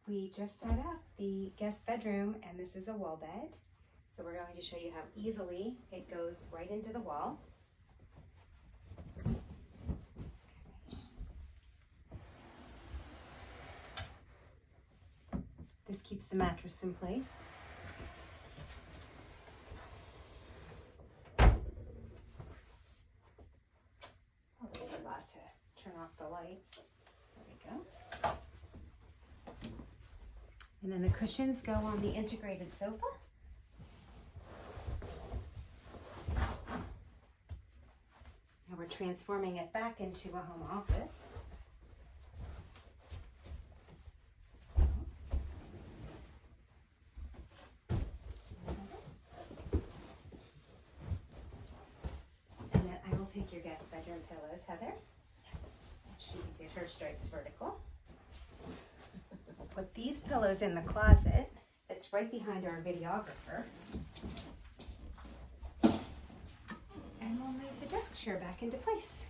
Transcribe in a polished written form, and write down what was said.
We just set up the guest bedroom, and this is a wall bed. So we're going to show you how easily it goes right into the wall. This keeps the mattress in place. Oh, we forgot to turn off the lights. There we go. And then the cushions go on the integrated sofa. Now we're transforming it back into a home office. And then I will take your guest bedroom pillows, Heather. Yes. She did her stripes vertical. We'll put these pillows in the closet that's right behind our videographer. And we'll move the desk chair back into place.